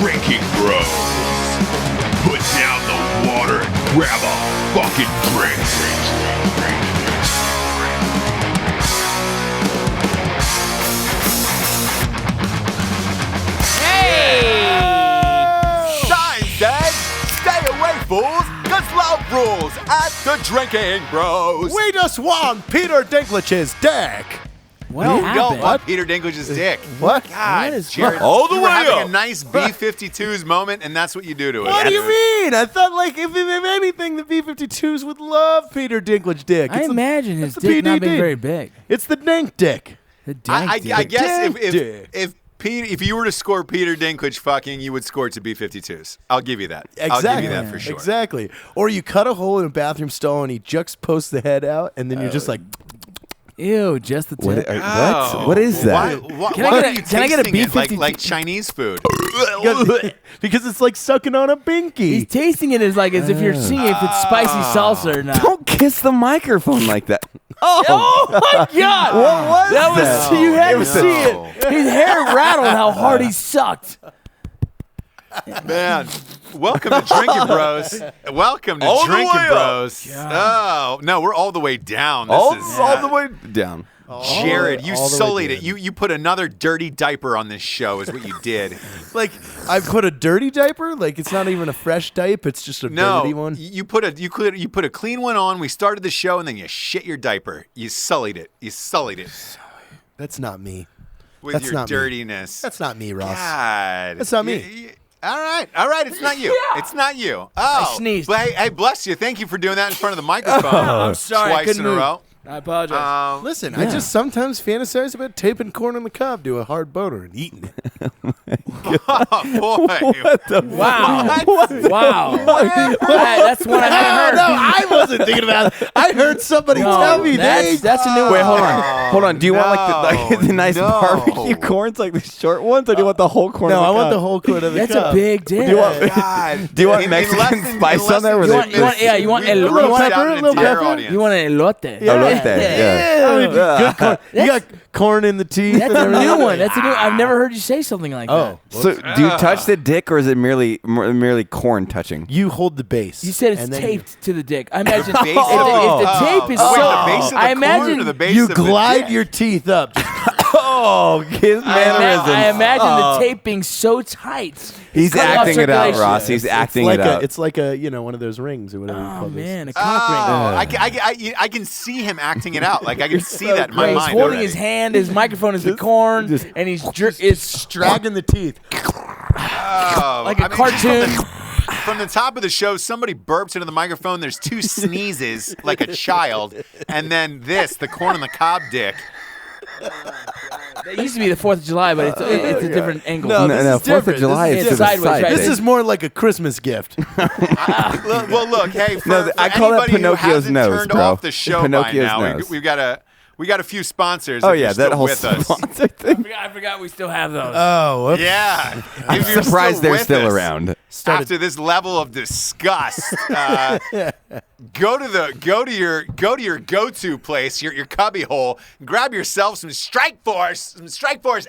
Drinking Bros. Put down the water and grab a fucking drink. Hey! Sign says, stay away, fools, cause love rules at the Drinking Bros. We just won Peter Dinklage's dick. What No, happened? what? Peter Dinklage's dick. What? God, What is Jared, all the you were way having up. a nice B-52s moment, and that's what you do to it. What do you mean? I thought, like, if anything, the B-52s would love Peter Dinklage dick. I It's the- imagine his it's the dick not being PDD. very big. It's the dank dick. The dank I dick. guess Dick. if you were to score Peter Dinklage fucking, you would score it to B-52s. I'll give you that. Exactly. I'll give you that for sure. Exactly. Or you cut a hole in a bathroom stall and he juxtaposts the head out, and then you're just like, Ew, just the tip. Oh. What is that? Can I get a B-52? B-52? Like Chinese food. because it's like sucking on a binky. He's tasting it as if you're seeing if it's spicy salsa or not. Don't kiss the microphone like that. Oh my God! What was that? You had to No. see it. His hair rattled how hard he sucked. Man, welcome to Drinking Bros. Welcome to All the Drinking way up. Bros. Oh, no, we're all the way down. This All is the way down. Jared, you all the way sullied it. down. You put another dirty diaper on this show is what you did. Like, I put a dirty diaper? Like, it's not even a fresh diaper. It's just a No, dirty one? you put a clean one on. We started the show and then you shit your diaper. You sullied it. That's not me. With That's your not me. dirtiness. That's not me, Ross. God. That's not me. All right. It's not you. It's not you. Oh, sneezed. But hey, bless you. Thank you for doing that in front of the microphone. I'm sorry, I Twice couldn't in a move. row. I apologize. Listen, I just sometimes fantasize about taping corn on the cob to a hard boner and eating it. Oh boy. Wow. Wow. That's one I haven't heard. No, I wasn't thinking about it. I heard somebody No, tell me that's a new one. Wait, hold on. Do you want like the nice no. barbecue corns, like the short ones, or do you want the whole corn? No, on I want cob? the whole corn of the That's cob. a big dick. Do you want? God. Do you want In Mexican less than- spice in less on there? than- Where You want- they- you want- yeah, you want We a really little shouted pepper, at the little entire pepper? audience. You want an elote. Elote, yeah. I mean, good corn. You got corn in the teeth. That's and a everything. new one. That's a new. I've never heard you say something like Oh, that. So, do you touch the dick, or is it merely corn touching? you hold the base. You said it's and then taped to the dick. I imagine if base the of the- tape is oh, so. wait, the base of the I corn imagine or the base You of the glide dick? your teeth up. Oh, his mannerisms. I imagine the tape being so tight. He's cut off acting it out, circulation. Ross. He's acting like it out. It's like a one of those rings or whatever. you Oh call those. man, a Oh, cock ring. I can see him acting it out. Like I can see that in my He's mind. holding already. his hand. His microphone is the corn, and he's it's Dragging the teeth. Oh, like a cartoon. From the top of the show, somebody burps into the microphone. There's two sneezes like a child, and then the corn on the cob dick. It used to be the 4th of July, but it's a different angle. No, no, this no, is 4th of different. July This is is to the sideways, side. right? This is more like a Christmas gift. Well, look, hey, for, No, for I call that anybody who Pinocchio's hasn't nose, turned bro. off the show Pinocchio's by now, nose. we got a few sponsors. Oh if you're yeah, that still whole with us. sponsor thing. I forgot we still have those. Oh, whoops. Yeah, I'm if you're surprised still they're with still us around. after this level of disgust. Go to your go-to place, your cubby hole, and grab yourself some Strike Force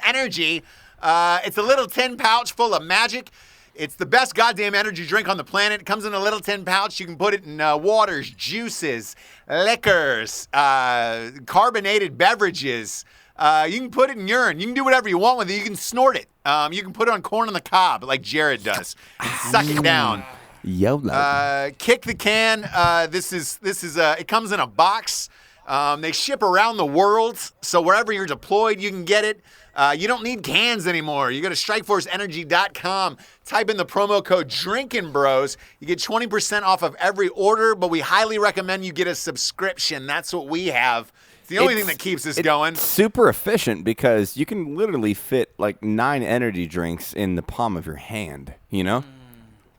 energy. It's a little tin pouch full of magic. It's the best goddamn energy drink on the planet. It comes in a little tin pouch. You can put it in waters, juices, liquors, carbonated beverages. You can put it in urine. You can do whatever you want with it. You can snort it. You can put it on corn on the cob like Jared does and suck it down. YOLO. Kick the can. This is it comes in a box. They ship around the world, so wherever you're deployed, you can get it. You don't need cans anymore. You go to StrikeForceEnergy.com, type in the promo code Drinkin Bros. You get 20% off of every order, but we highly recommend you get a subscription. That's what we have. It's the only thing that keeps us going. Super efficient because you can literally fit like 9 energy drinks in the palm of your hand. You know,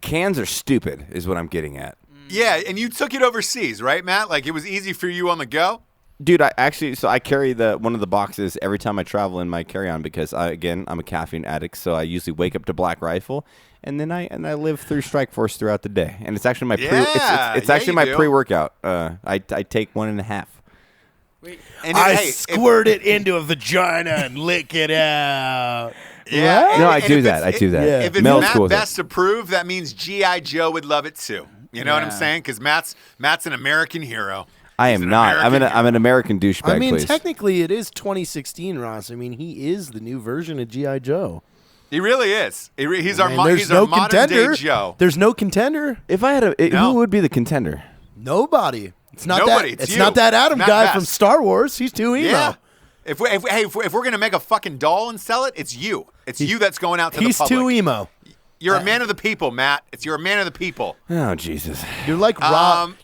cans are stupid, is what I'm getting at. Yeah, and you took it overseas, right, Matt? Like it was easy for you on the go? Dude, I carry one of the boxes every time I travel in my carry-on because I'm a caffeine addict, so I usually wake up to Black Rifle, and then I live through Strike Force throughout the day, and it's actually my actually my pre-workout. I take 1.5. And I squirt it into a vagina and lick it out. Yeah. No, and- I and do if that. it's- I do that. Yeah. If it's Mel's Matt cool with it. Best approved, that means G.I. Joe would love it too. You know what I'm Yeah. saying? Because Matt's an American hero. I He's am an not. American I'm an American douchebag. I mean, please. technically, it is 2016, Ross. I mean, he is the new version of G.I. Joe. He really is. He's our And there's he's no our modern contender. day Joe. There's no contender. If I had a, No. who would be the contender? Nobody. It's not Nobody. that. It's It's you. not that Adam Matt guy Best. from Star Wars. He's too emo. Yeah. If we're gonna make a fucking doll and sell it, it's you. It's you that's going out to He's the public. too emo. You're a man of the people, Matt. You're a man of the people. Oh Jesus. You're like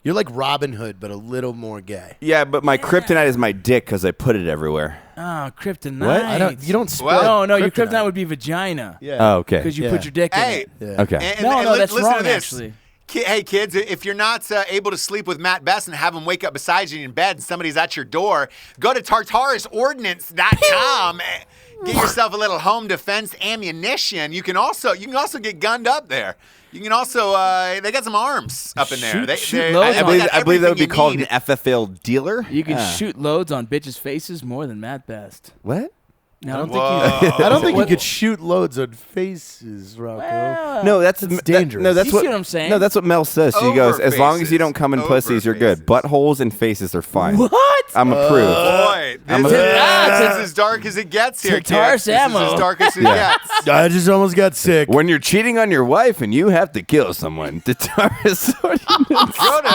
You're like Robin Hood, but a little more gay. Yeah, but my kryptonite is my dick because I put it everywhere. Oh, kryptonite. What? You don't spell. Well, No, your kryptonite would be vagina. Yeah. Oh, okay. Because you Yeah. put your dick in Hey. it. Yeah. Okay. No, that's listen wrong, to this. actually. Hey, kids, if you're not able to sleep with Matt Best and have him wake up beside you in bed and somebody's at your door, go to tartarusordnance.com. Get yourself a little home defense ammunition. You can also get gunned up there. You can also they got some arms up in there. Shoot loads I on- believe, got I believe that would be everything you called need. an FFL dealer. You can shoot loads on bitches' faces more than Matt Best. What? No, I don't Whoa. think you. I don't think you What- could shoot loads on faces, Rocco. Well, No, that's dangerous. No, that's You what. see what I'm saying? No, that's what Mel says. She Over goes, as long as you faces. don't come in Over pussies, you're good. faces. Buttholes and faces are fine. What? I'm approved. Boy, I'm this a- is as dark as it gets here, Tartarus kids. This is ammo. as dark as it Yeah. gets. I just almost got sick. When you're cheating on your wife and you have to kill someone, the Taurus ordinance. Go to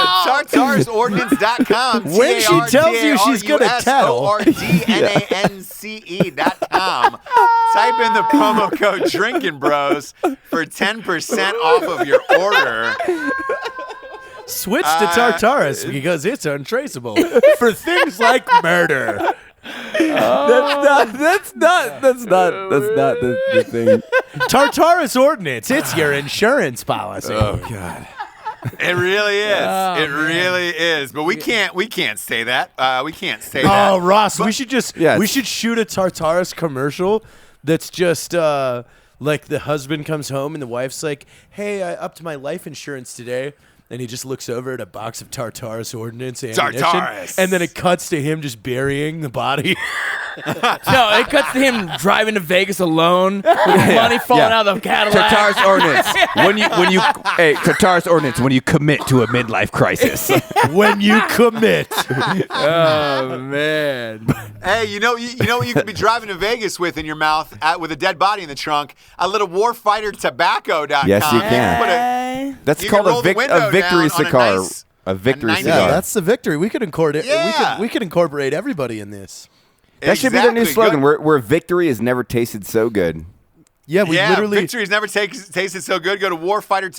tartarusordnance.com. When she tells you she's gonna tattle. TARUSORDNANCE.com. Type in the promo code Drinkin Bros for 10% off of your order. Switch to Tartarus because it's untraceable for things like murder. That's not the thing. Tartarus Ordinance. It's your insurance policy. Oh God. It really is. Oh, it man. really is. But we can't say that. We can't say Oh, that. Ross, we should just Yes. we should shoot a Tartarus commercial that's just like the husband comes home and the wife's like, "Hey, I upped my life insurance today." And he just looks over at a box of Tartarus Ordnance ammunition. Tartarus. And then it cuts to him just burying the body. No, it cuts to him driving to Vegas alone with money falling out of the Cadillac. Tartarus ordinance. Tartarus ordinance. When you commit to a midlife crisis. When you commit. Oh, man. Hey, you know what you could be driving to Vegas with in your mouth with a dead body in the trunk? A little warfightertobacco.com. Yes, you can. Put a- That's You called can roll the a window victory down on a cigar. nice- A victory nice- cigar. Yeah, that's the victory. We could incorporate. Yeah. We could incorporate everybody in this. That should be their new Exactly. slogan. Good. Where victory has never tasted so good. Yeah, we Yeah, literally. victory's never tasted so good. Go to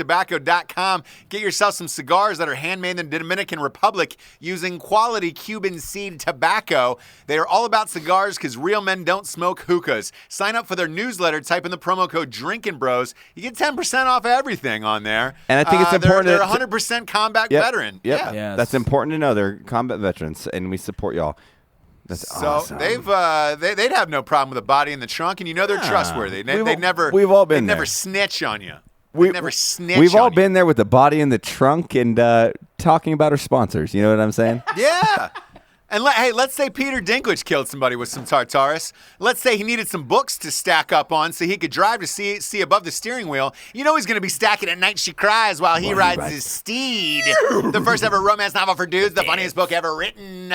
warfightertobacco.com. Get yourself some cigars that are handmade in the Dominican Republic using quality Cuban seed tobacco. They are all about cigars because real men don't smoke hookahs. Sign up for their newsletter. Type in the promo code Drinkin Bros. You get 10% off everything on there. And I think it's important They're to- 100% combat Yep. veteran. Yep. Yeah. Yes. That's important to know. They're combat veterans, and we support y'all. That's So awesome. they'd have no problem with a body in the trunk, and you know they're trustworthy. They never we've all been they never there. snitch on you. We- They never snitch. We've all on you. been there with the body in the trunk and talking about our sponsors. You know what I'm saying? Yeah. And let's say Peter Dinklage killed somebody with some Tartarus. Let's say he needed some books to stack up on so he could drive to see above the steering wheel. You know he's going to be stacking At Night She Cries while he rides his steed. The first ever romance novel for dudes, the funniest book ever written.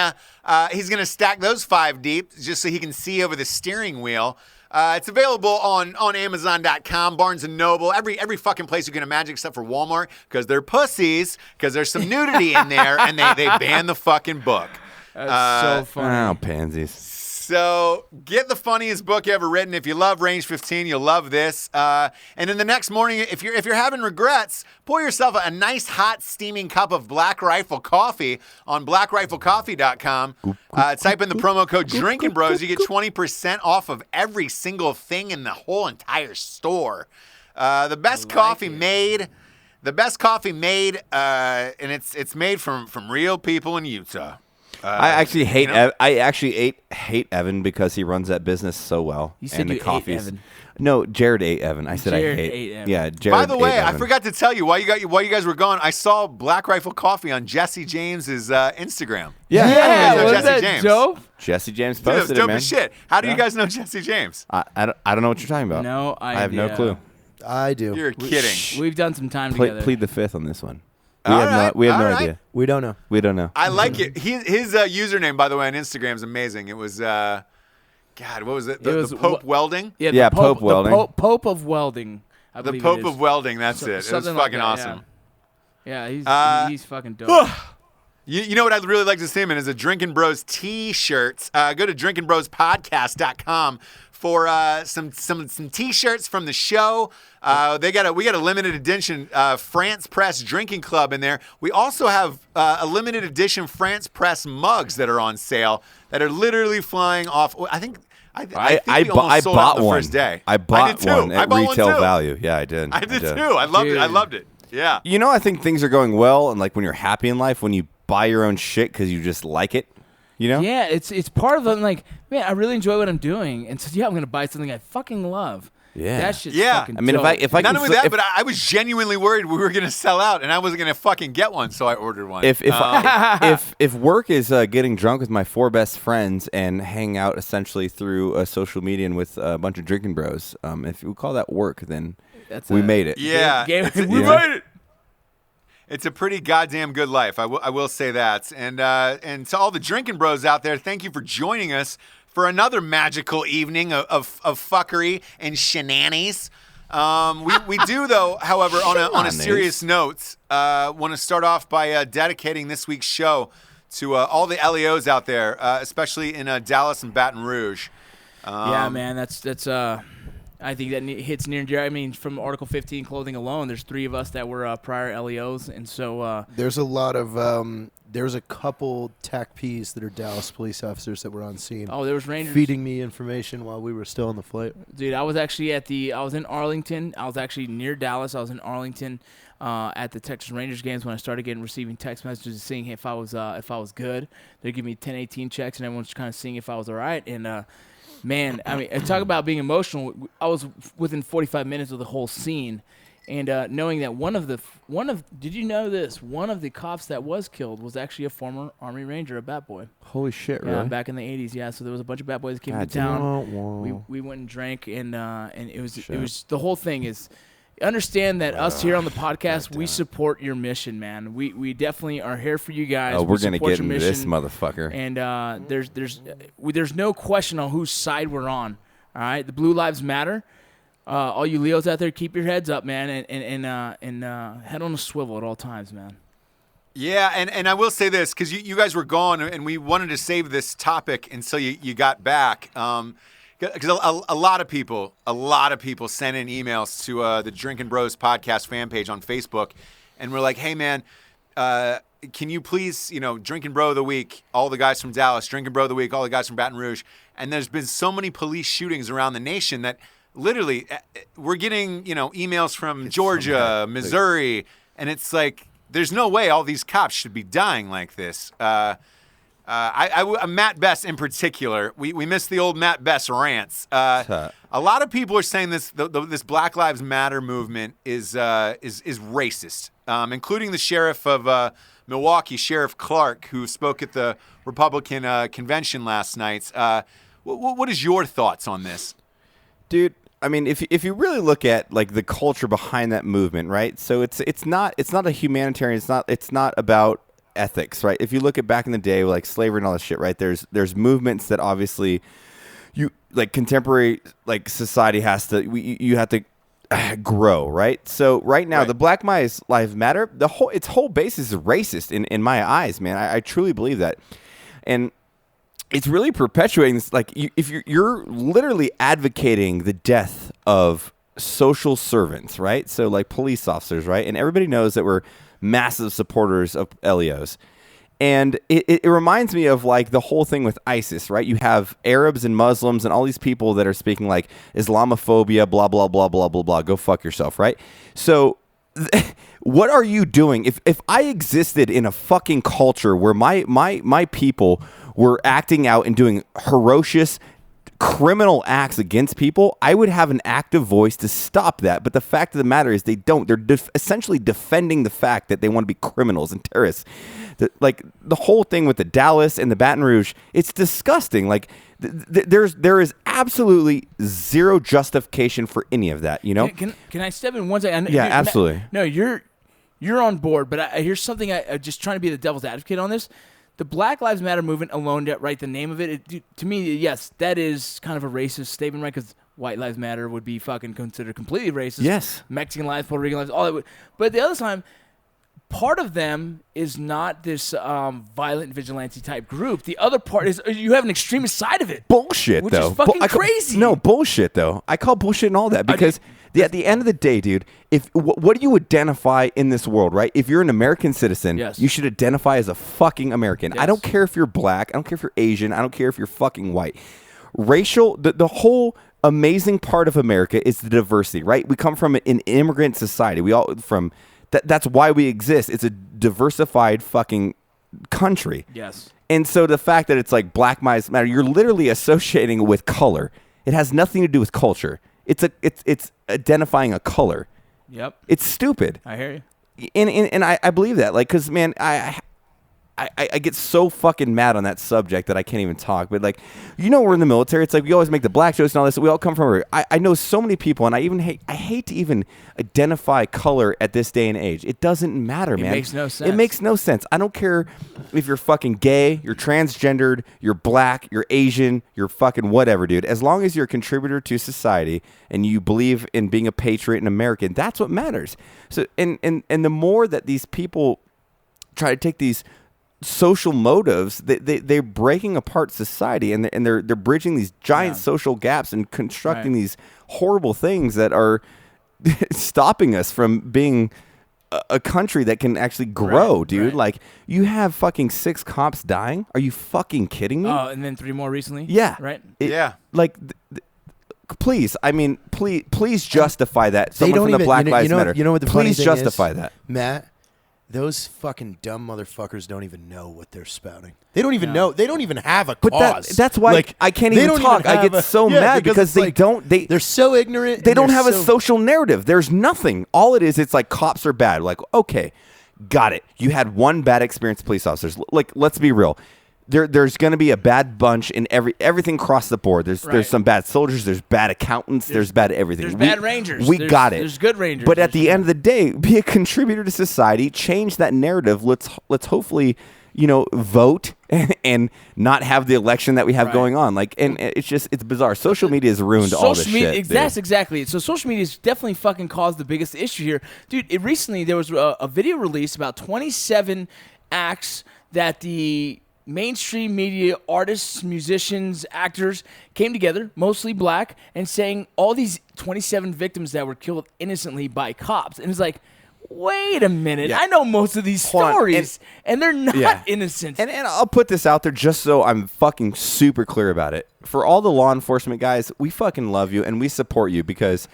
He's going to stack those 5 deep just so he can see over the steering wheel. It's available on Amazon.com, Barnes & Noble, every fucking place you can imagine except for Walmart because they're pussies, because there's some nudity in there, and they ban the fucking book. That's so funny. Oh, pansies. So get the funniest book ever written. If you love Range 15, you'll love this. And then the next morning, if you're having regrets, pour yourself a nice hot steaming cup of Black Rifle coffee on blackriflecoffee.com. Type in the promo code Drinkin Bros. You get 20% off of every single thing in the whole entire store. The best coffee made. The best coffee made, and it's made from real people in Utah. I actually hate. you know? I actually hate Evan because he runs that business so well. You said and the you ate coffees. Evan. No, Jared ate Evan. I said Jared I hate. ate Evan. Yeah, Jared. By the way, ate I Evan. forgot to tell you while you guys were gone, I saw Black Rifle Coffee on Jesse James's Instagram. Yeah. Yeah, was Jesse that James. Joe? Jesse James Dude, it was posted dope it, man. as shit. How do you guys know Jesse James? I don't know what you're talking about. No I have no idea. clue. I do. You're kidding. We've done some time together. Plead the fifth on this one. All right, We have no all right. idea. We don't know. We don't know. I like it. His username, by the way, on Instagram is amazing. It was, God, what was it? It was the Pope Welding? Yeah, Yeah, the Pope Welding. The Pope of Welding. I The believe Pope it is. of Welding, that's it. It was Something fucking like that, awesome. Yeah, he's fucking dope. You know what I'd really like to see him in is a Drinkin' Bros t-shirts. Go to drinkinbrospodcast.com for some t-shirts from the show. We got a limited edition France Press Drinking Club in there. We also have a limited edition France Press mugs that are on sale that are literally flying off. I think we almost sold out the one. first day. I bought did too. one I at bought retail one too. value. Yeah, I did. I did too. I loved it. I Dude. loved it. Yeah. You know, I think things are going well, and like when you're happy in life, when you buy your own shit because you just like it. You know? Yeah, it's part of it. Like, man, I really enjoy what I'm doing, and so yeah, I'm gonna buy something I fucking love. Yeah. That shit's Yeah. fucking I mean, dope. if I Not can only fl- that, if- but I was genuinely worried we were going to sell out, and I wasn't going to fucking get one, so I ordered one. If work is getting drunk with my 4 best friends and hang out essentially through social media and with a bunch of drinking bros, if we call that work, then we made it. yeah, Game- we we made it. It's a pretty goddamn good life. I will say that. And to all the drinking bros out there, thank you for joining us for another magical evening of fuckery and shenanigans. We do, though, however, on a Shenanigans. serious note, want to start off by dedicating this week's show to all the LEOs out there, especially in Dallas and Baton Rouge. Yeah, man, that's I think that hits near and dear. I mean, from Article 15 clothing alone, there's 3 of us that were prior LEOs, and so There's a lot of there's a couple TACPs that are Dallas police officers that were on scene. there was Rangers. feeding me information while we were still on the flight. Dude, I was actually I was in Arlington. I was actually near Dallas. I was in Arlington at the Texas Rangers games when I started receiving text messages seeing if I was good. They'd give me 10-18 checks, and everyone's kind of seeing if I was all right. And man, I mean, talk about being emotional. I was within 45 minutes of the whole scene, and knowing that did you know this? One of the cops that was killed was actually a former Army Ranger, a Bat Boy. Holy shit, Yeah, really? back in the 80s. Yeah, so there was a bunch of Bat Boys that came God to town. damn. We went and drank, and it was the whole thing is. Understand that us here on the podcast, we support your mission, man. We definitely are here for you guys. Oh, We we're gonna support get your into this mission. motherfucker. And there's no question on whose side we're on. All right, the Blue Lives Matter. All you Leos out there, keep your heads up, man, and head on a swivel at all times, man. Yeah, and I will say this, because you guys were gone, and we wanted to save this topic until you got back. Because a lot of people sent in emails to the Drinkin' Bros podcast fan page on Facebook, and we're like, hey, man, can you please, Drinkin' Bro of the Week, all the guys from Dallas, Drinkin' Bro of the Week, all the guys from Baton Rouge. And there's been so many police shootings around the nation that literally we're getting, emails from Georgia, Missouri, and it's like, there's no way all these cops should be dying like this. Matt Best in particular, we missed the old Matt Best rants. A lot of people are saying this Black Lives Matter movement is racist, including the sheriff of Milwaukee, Sheriff Clark, who spoke at the Republican convention last night. What is your thoughts on this? Dude, I mean, if you really look at like the culture behind that movement, right? So it's not a humanitarian. It's not about ethics, right? If you look at back in the day, like slavery and all this shit, right? There's movements that obviously you like contemporary like society has to you have to grow, right? So right now, the Black Lives Matter, its whole basis is racist in my eyes, man. I truly believe that, and it's really perpetuating this. Like if you're literally advocating the death of social servants, right? So like police officers, right? And everybody knows that we're massive supporters of LEOs. And it reminds me of like the whole thing with ISIS, right? You have Arabs and Muslims and all these people that are speaking like Islamophobia, blah, blah, blah, blah, blah, blah. Go fuck yourself, right? So what are you doing? If I existed in a fucking culture where my people were acting out and doing ferocious criminal acts against people, I would have an active voice to stop that. But the fact of the matter is they don't. They're essentially defending the fact that they want to be criminals and terrorists. The whole thing with the Dallas and the Baton Rouge, it's disgusting. Like there is absolutely zero justification for any of that, you know? Can I step in one second? Yeah, absolutely. No, you're on board, but here's something I just trying to be the devil's advocate on this. The Black Lives Matter movement alone, right, the name of it, to me, yes, that is kind of a racist statement, right? Because White Lives Matter would be fucking considered completely racist. Yes. Mexican lives, Puerto Rican lives, all that. But at the other time, part of them is not this violent vigilante type group. The other part is you have an extremist side of it. Bullshit, which though. Is fucking crazy. No, bullshit, though. I call bullshit and all that because at the end of the day, dude, what do you identify in this world, right? If you're an American citizen, yes. you should identify as a fucking American. Yes. I don't care if you're black. I don't care if you're Asian. I don't care if you're fucking white. Racial, the whole amazing part of America is the diversity, right? We come from an immigrant society. We all from that's why we exist. It's a diversified fucking country. Yes. And so the fact that it's like Black Lives Matter, you're literally associating it with color. It has nothing to do with culture. It's identifying a color. Yep. It's stupid. I hear you. And I believe that. Like, because, man, I get so fucking mad on that subject that I can't even talk. But, like, we're in the military. It's like we always make the black jokes and all this. We all come from I know so many people, and I hate to even identify color at this day and age. It doesn't matter, man. It makes no sense. It makes no sense. I don't care if you're fucking gay, you're transgendered, you're black, you're Asian, you're fucking whatever, dude. As long as you're a contributor to society and you believe in being a patriot and American, that's what matters. So, and the more that these people try to take these social motives, they're breaking apart society, and they're bridging these giant social gaps and constructing these horrible things that are stopping us from being a country that can actually grow, dude. Right. Like, you have fucking 6 cops dying. Are you fucking kidding me? Oh, and then 3 more recently? Yeah. Right? Yeah. Like, please, I mean, please justify that. Someone from the Black Lives Matter. You know what the funny please thing justify is, that. Matt? Those fucking dumb motherfuckers don't even know what they're spouting. They don't even know. They don't even have a cause. That's why I can't even talk. I get so mad because they're so ignorant. They don't have a social narrative. There's nothing. All it is, it's like cops are bad. Like, okay, got it. You had one bad experience with police officers. Like, let's be real. There's going to be a bad bunch in everything across the board. There's some bad soldiers. There's bad accountants. There's bad everything. There's bad rangers. Got it. There's good rangers. But at the end of the day, be a contributor to society. Change that narrative. Let's hopefully vote and not have the election that we have going on. Like, and it's bizarre. Social media has ruined all this shit. That's exactly it. So social media has definitely fucking caused the biggest issue here, dude. Recently there was a video released about 27 acts that the mainstream media artists, musicians, actors came together, mostly black, and saying all these 27 victims that were killed innocently by cops. And it's like, wait a minute. Yeah. I know most of these stories, and they're not innocent. And I'll put this out there just so I'm fucking super clear about it. For all the law enforcement guys, we fucking love you, and we support you because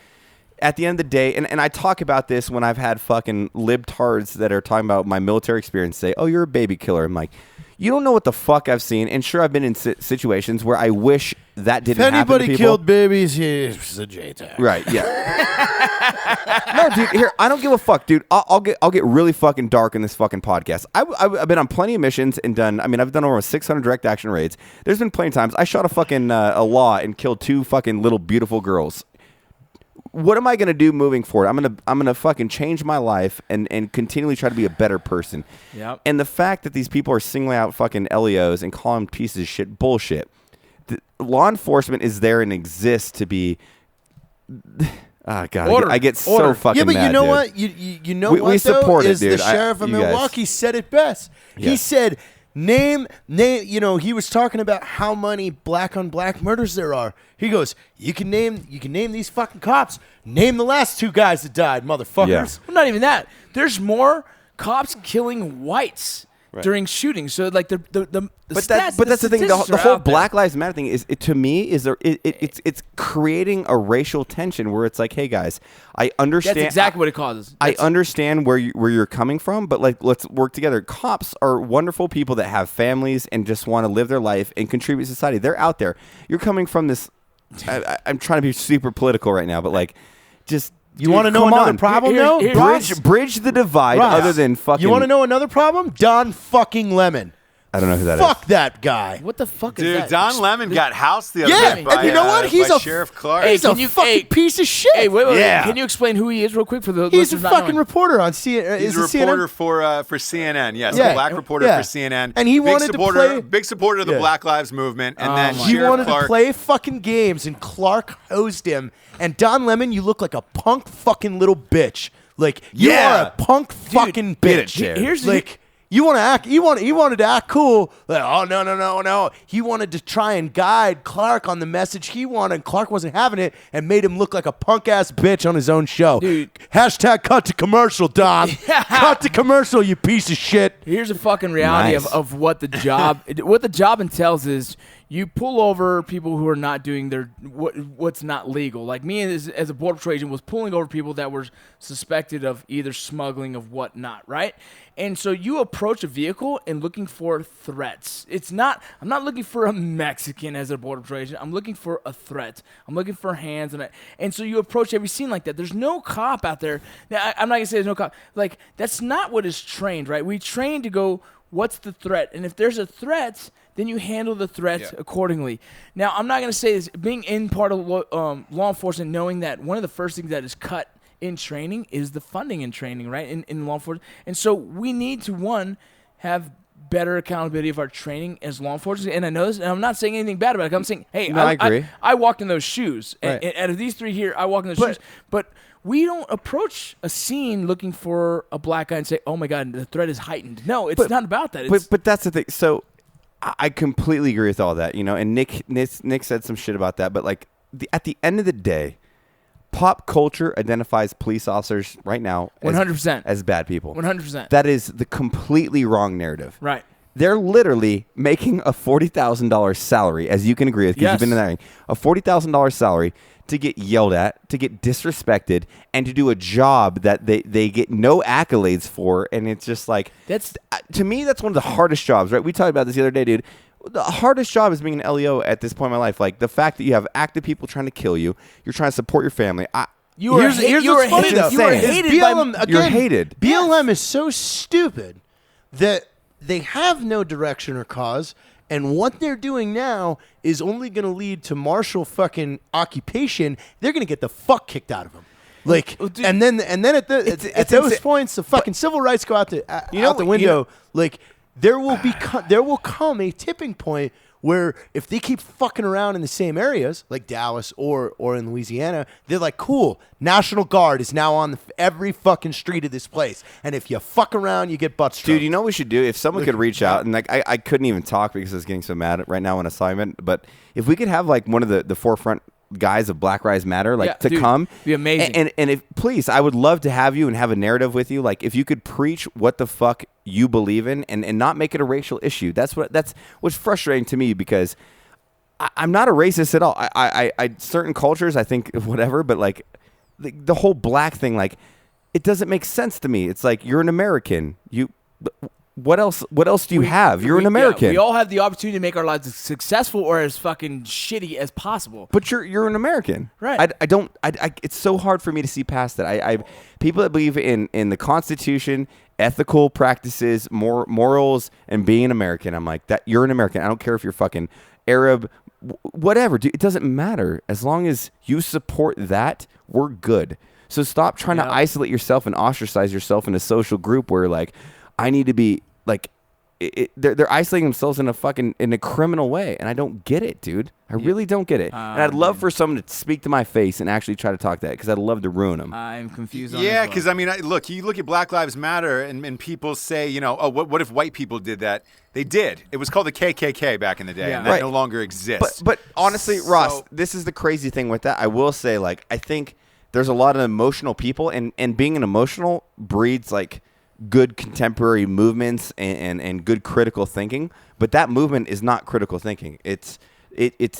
at the end of the day, and I talk about this when I've had fucking libtards that are talking about my military experience say, oh, you're a baby killer. I'm like, you don't know what the fuck I've seen. And sure, I've been in situations where I wish that didn't happen to people. If anybody killed babies, he's a J-tag. Right, yeah. No, dude, here, I don't give a fuck, dude. I'll get really fucking dark in this fucking podcast. I've been on plenty of missions and I've done over 600 direct action raids. There's been plenty of times I shot a fucking a law and killed 2 fucking little beautiful girls. What am I going to do moving forward? I'm going to fucking change my life and continually try to be a better person. Yep. And the fact that these people are singling out fucking LEOs and calling them pieces of shit, bullshit. Law enforcement is there and exists to be... God, I get so fucking mad, but you know dude. what? You know what, we support though, it, is dude. the sheriff of Milwaukee said it best. Yeah. He said... Name, he was talking about how many black on black murders there are. He goes, you can name these fucking cops. Name the last 2 guys that died, motherfuckers. Yeah. Well, not even that. There's more cops killing whites during shootings. So like the that's the thing. The whole Black Lives Matter thing is, to me, it's creating a racial tension where it's like, hey guys, I understand. That's exactly what it causes. I understand where you're coming from, but like, let's work together. Cops are wonderful people that have families and just want to live their life and contribute to society. They're out there. You're coming from this I'm trying to be super political right now, but like, just. You want to know another problem, though? Bridge the divide. Ross, Other than fucking. You want to know another problem? Don fucking Lemon. I don't know who that is. Fuck that guy. What the fuck is Dude, that? Don Lemon got housed the other Yeah, day by, and you know what? He's by a Sheriff Clark. He's a fucking piece of shit. Hey, wait. Yeah. Can you explain who he is real quick for the He's a listeners not fucking knowing? reporter on CNN. He's a reporter for CNN. Yes, Yeah. a black reporter Yeah. for CNN. And he big wanted to supporter, play- big supporter of the Yeah. Black Lives Movement. And then He Sheriff wanted Clark, to play fucking games, and Clark hosed him. And Don Lemon, you look like a punk fucking little bitch. Like you Yeah. are a punk fucking get it, bitch. Jared. Here's the- like you want to act. He wanted to act cool. Like, oh no. He wanted to try and guide Clark on the message he wanted. And Clark wasn't having it, and made him look like a punk ass bitch on his own show. Dude. Hashtag cut to commercial, Don. Cut to commercial, you piece of shit. Here's a fucking reality Nice. of what the job entails is you pull over people who are not doing their what's not legal. Like me as a border patrol agent was pulling over people that were suspected of either smuggling of whatnot, right? And so you approach a vehicle and looking for threats. I'm not looking for a Mexican as a border patrol agent. I'm looking for a threat. I'm looking for hands and so you approach every scene like that. There's no cop out there. Now, I'm not gonna say there's no cop. Like that's not what is trained, right? We train to go, what's the threat? And if there's a threat, then you handle the threat accordingly. Now, I'm not going to say this. Being in part of law enforcement, knowing that one of the first things that is cut in training is the funding in training, right, in law enforcement. And so we need to, one, have better accountability of our training as law enforcement. And I know this, and I'm not saying anything bad about it. I'm saying, hey, No, I agree. I walked in those shoes. Right. And out of these three here, I walk in those shoes. But we don't approach a scene looking for a black guy and say, oh, my God, the threat is heightened. No, it's not about that. But that's the thing. So I completely agree with all that, and Nick said some shit about that. But like at the end of the day, pop culture identifies police officers right now 100% as bad people. 100%. That is the completely wrong narrative. Right. They're literally making a $40,000 salary, as you can agree with, because you've been in that ring, a $40,000 salary to get yelled at, to get disrespected, and to do a job that they get no accolades for. And it's just like, to me, that's one of the hardest jobs, right? We talked about this the other day, dude. The hardest job is being an LEO at this point in my life. Like the fact that you have active people trying to kill you, you're trying to support your family. Here's what's funny, though. You are hated BLM, by- again, You're hated. BLM is so stupid that they have no direction or cause, and what they're doing now is only going to lead to martial fucking occupation. They're going to get the fuck kicked out of them. Like, dude, and then at those insane. points, the fucking civil rights go out the window. Like, there will come a tipping point where if they keep fucking around in the same areas, like Dallas or in Louisiana, they're like, cool, National Guard is now on every fucking street of this place. And if you fuck around, you get butt struck. Dude, you know what we should do? If someone could reach out, and like I couldn't even talk because I was getting so mad right now on assignment, but if we could have like one of the forefront guys of Black Lives Matter, like to dude, come, be amazing. And if please, I would love to have you and have a narrative with you. Like if you could preach what the fuck you believe in and not make it a racial issue. That's what's frustrating to me because I'm not a racist at all. I certain cultures I think whatever, but like the whole black thing, like it doesn't make sense to me. It's like you're an American. What else do you have? You're an American. We all have the opportunity to make our lives as successful or as fucking shitty as possible. But you're an American, right? I don't. It's so hard for me to see past that. I people that believe in the Constitution, ethical practices, morals, and being an American. I'm like that. You're an American. I don't care if you're fucking Arab, whatever. Dude, it doesn't matter as long as you support that. We're good. So stop trying to isolate yourself and ostracize yourself in a social group where like I need to be like. They're isolating themselves in a criminal way, and I don't get it, dude. I really don't get it. And I'd love for someone to speak to my face and actually try to talk that because I'd love to ruin them. I'm confused. On Yeah, this because one. I mean, you look at Black Lives Matter, and people say, oh, what if white people did that? They did. It was called the KKK back in the day, Yeah. and that Right. no longer exists. But honestly, Ross, this is the crazy thing with that. I will say, like, I think there's a lot of emotional people, and being an emotional breeds like good contemporary movements and good critical thinking. But that movement is not critical thinking. It's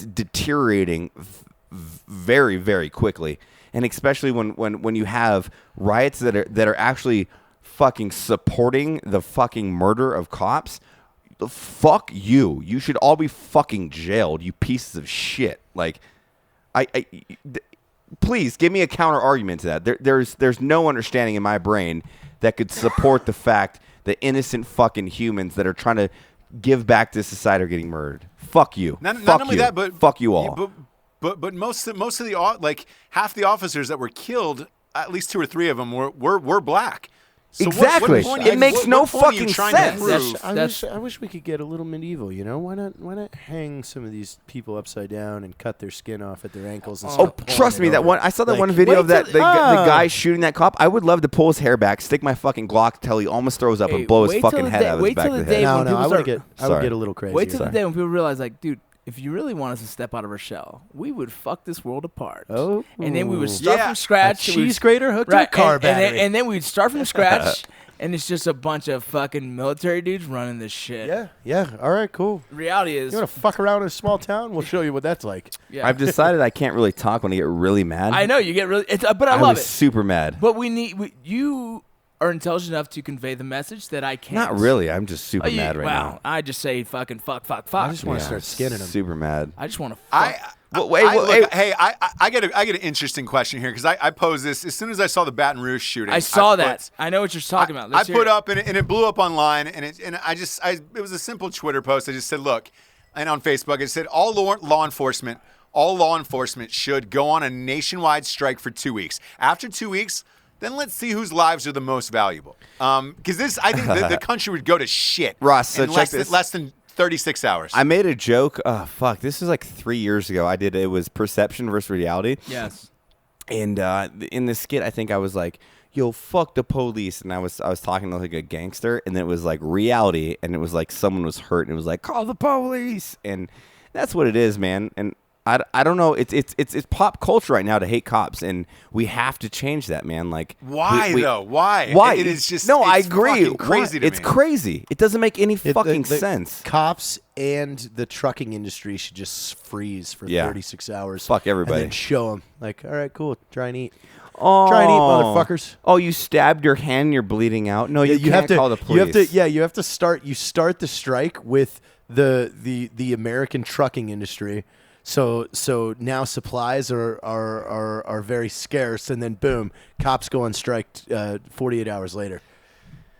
deteriorating very, very quickly, and especially when you have riots that are actually fucking supporting the fucking murder of cops. Fuck you. You should all be fucking jailed, you pieces of shit. Like, Please give me a counter argument to that. There's no understanding in my brain that could support the fact that innocent fucking humans that are trying to give back to society are getting murdered. Fuck you. Not only that, but fuck you all. But most of the like half the officers that were killed, at least 2 or 3 of them were black. So exactly. It makes no fucking sense. I wish we could get a little medieval. You know, why not hang some of these people upside down and cut their skin off at their ankles? And trust me, that one. I saw that one video of that the guy shooting that cop. I would love to pull his hair back, stick my fucking Glock till he almost throws up, and blow his fucking head out of his back of the head. No, I would get a little crazy. Wait till the day when people realize, like, dude, if you really want us to step out of our shell, we would fuck this world apart. Oh, and then we would start from scratch. A cheese grater hooked to a car battery. And then we'd start from scratch, and it's just a bunch of fucking military dudes running this shit. Yeah. All right, cool. Reality is, you want to fuck around in a small town? We'll show you what that's like. Yeah. I've decided I can't really talk when I get really mad. I know you get really, but I love was it. Super mad. But you are intelligent enough to convey the message that I can't. Not really. I'm just super mad right now. I just say fucking fuck. I just want to start skinning them. Super mad. I just want to fuck. I get an interesting question here because I posed this as soon as I saw the Baton Rouge shooting. I saw that. I know what you're talking about. I put up and it blew up online and it was a simple Twitter post. I just said, look, and on Facebook it said all law enforcement should go on a nationwide strike for 2 weeks. After 2 weeks, then let's see whose lives are the most valuable. Because I think the country would go to shit. Ross, so in check this. less than 36 hours. I made a joke. Oh, fuck. This was like 3 years ago. It was perception versus reality. Yes. And in the skit, I think I was like, yo, fuck the police. And I was talking like a gangster. And then it was like reality. And it was like someone was hurt. And it was like, call the police. And that's what it is, man. And I don't know. It's pop culture right now to hate cops, and we have to change that, man. Like, why though? Why? Why? It is just no. I it's agree. fucking crazy to it's me. crazy. It doesn't make any fucking sense. Cops and the trucking industry should just freeze for 36 hours. Fuck everybody. And then show them like, all right, cool. Try and eat. Oh. Try and eat, motherfuckers. Oh, you stabbed your hand and you're bleeding out. No, you can't call the police. You have to start. You start the strike with the American trucking industry. So now supplies are very scarce, and then boom, cops go on strike 48 hours later.